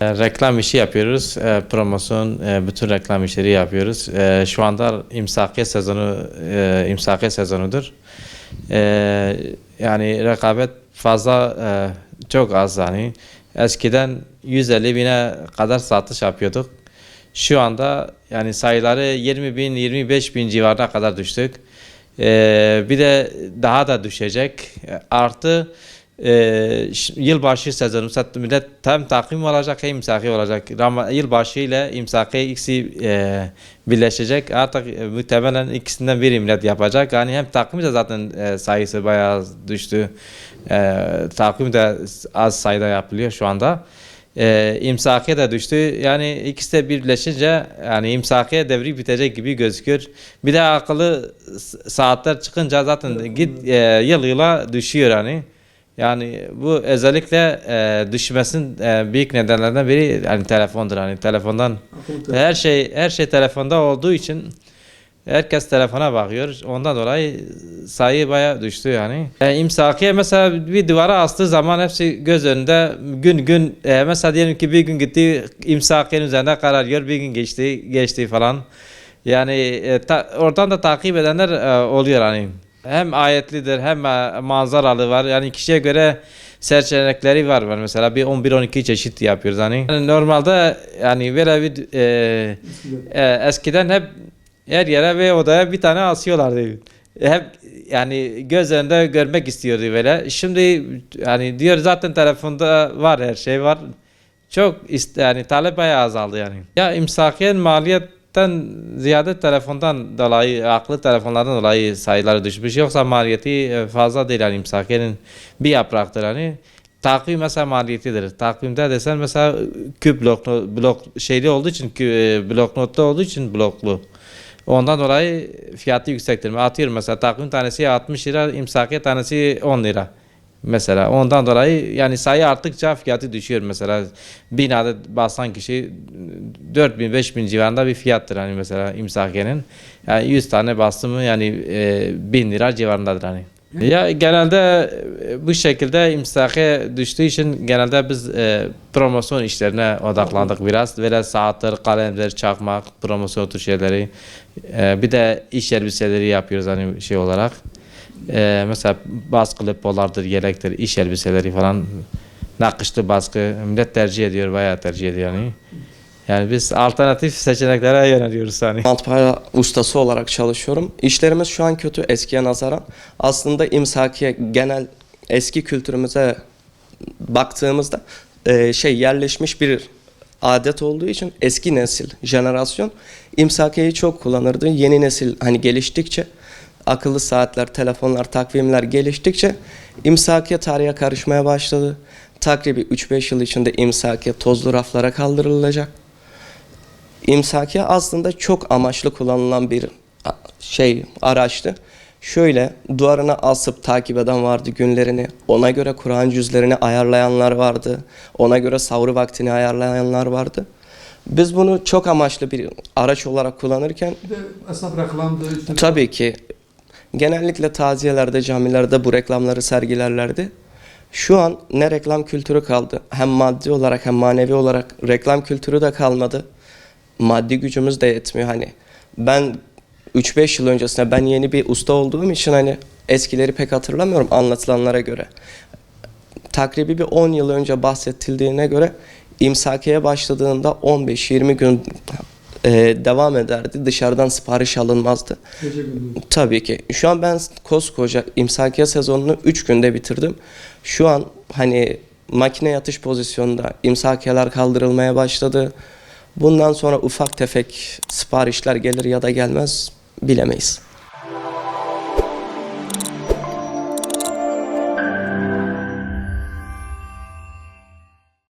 Reklam işi yapıyoruz, promosyon, bütün reklam işleri yapıyoruz. Şu anda imsakiye sezonudur. E, Yani rekabet fazla, çok az yani. Eskiden 150 bine kadar satış yapıyorduk. Şu anda yani sayıları 20 bin, 25 bin civarına kadar düştük. Bir de daha da düşecek. Artı yılbaşı sezonu millet hem takvim olacak hem imsaki olacak. Yılbaşı ile imsaki ikisi birleşecek. Artık muhtemelen ikisinden biri millet yapacak. Yani hem takvim de zaten sayısı bayağı düştü. Takvim de az sayıda yapılıyor şu anda. İmsakiye de düştü. Yani ikisi de birleşince yani imsakiye devri bitecek gibi gözüküyor. Bir de akıllı saatler çıkınca zaten yıl yıla düşüyor hani. Yani bu özellikle düşmesinin büyük nedenlerden biri yani telefondur. Hani telefondan her şey telefonda olduğu için herkes telefona bakıyor. Ondan dolayı sayı bayağı düştü yani. İmsakiye mesela bir duvara astığı zaman hepsi göz önünde gün gün, mesela diyelim ki bir gün gitti imsakiyenin üzerinde kararıyor, bir gün geçti falan. Yani oradan da takip edenler oluyor hani. Hem ayetlidir hem manzaralı var. Yani kişiye göre seçenekleri var. Mesela bir 11-12 çeşit yapıyoruz hani. Yani normalde yani böyle bir eskiden hep her yere ve odaya bir tane asıyorlardı. Hep yani göz önünde görmek istiyordu böyle. Şimdi yani diyor zaten telefonda var, her şey var. Çok yani talep bayağı azaldı yani. Ya imsakiyen maliyetten ziyade telefondan dolayı, akıllı telefonlardan dolayı sayıları düşmüş. Yoksa maliyeti fazla değil yani imsakiyenin bir yapraktır hani. Takvim mesela maliyetidir. Takvimde desen mesela küp blok şeyli olduğu için, bloknotlu olduğu için bloklu. Ondan dolayı fiyatı yüksektir. Atıyorum mesela takvim tanesi 60 lira, imsakiye tanesi 10 lira. Mesela ondan dolayı yani sayı arttıkça fiyatı düşüyor mesela. 1000 adet basan kişi 4000 5000 civarında bir fiyattır hani mesela imsakiyenin. Yani 100 tane bastı mı yani 1000 lira civarındadır hani. Ya genelde bu şekilde imsakiye düştüğü için genelde biz promosyon işlerine odaklandık biraz. Böyle saatler, kalemler, çakmak, promosyon tür şeyleri. Bir de iş elbiseleri yapıyoruz hani şey olarak. Mesela baskılı polardır, yelektir, iş elbiseleri falan. Nakışlı baskı. Millet tercih ediyor, bayağı tercih ediyor yani. Yani biz alternatif seçeneklere yöneliyoruz hani. Matbaa ustası olarak çalışıyorum. İşlerimiz şu an kötü eskiye nazaran. Aslında imsakiye genel eski kültürümüze baktığımızda yerleşmiş bir adet olduğu için eski nesil, jenerasyon imsakiyeyi çok kullanırdı. Yeni nesil hani geliştikçe akıllı saatler, telefonlar, takvimler geliştikçe imsakiye tarihe karışmaya başladı. Takribi 3-5 yıl içinde imsakiye tozlu raflara kaldırılacak. İmsakiye aslında çok amaçlı kullanılan bir araçtı. Şöyle duvarına asıp takip eden vardı günlerini. Ona göre Kur'an cüzlerini ayarlayanlar vardı. Ona göre sahur vaktini ayarlayanlar vardı. Biz bunu çok amaçlı bir araç olarak kullanırken Bir de esnaf reklamdı. tabii ki genellikle taziyelerde, camilerde bu reklamları sergilerlerdi. Şu an ne reklam kültürü kaldı. Hem maddi olarak hem manevi olarak reklam kültürü de kalmadı. Maddi gücümüz de yetmiyor hani. Ben 3-5 yıl öncesinde ben yeni bir usta olduğum için hani eskileri pek hatırlamıyorum anlatılanlara göre. Takribi bir 10 yıl önce bahsettildiğine göre imsakiye başladığında 15-20 gün devam ederdi. Dışarıdan sipariş alınmazdı. Gece gündüz. Tabii ki. Şu an ben koskoca imsakiye sezonunu 3 günde bitirdim. Şu an hani makine yatış pozisyonunda imsakiyeler kaldırılmaya başladı. Bundan sonra ufak tefek siparişler gelir ya da gelmez bilemeyiz.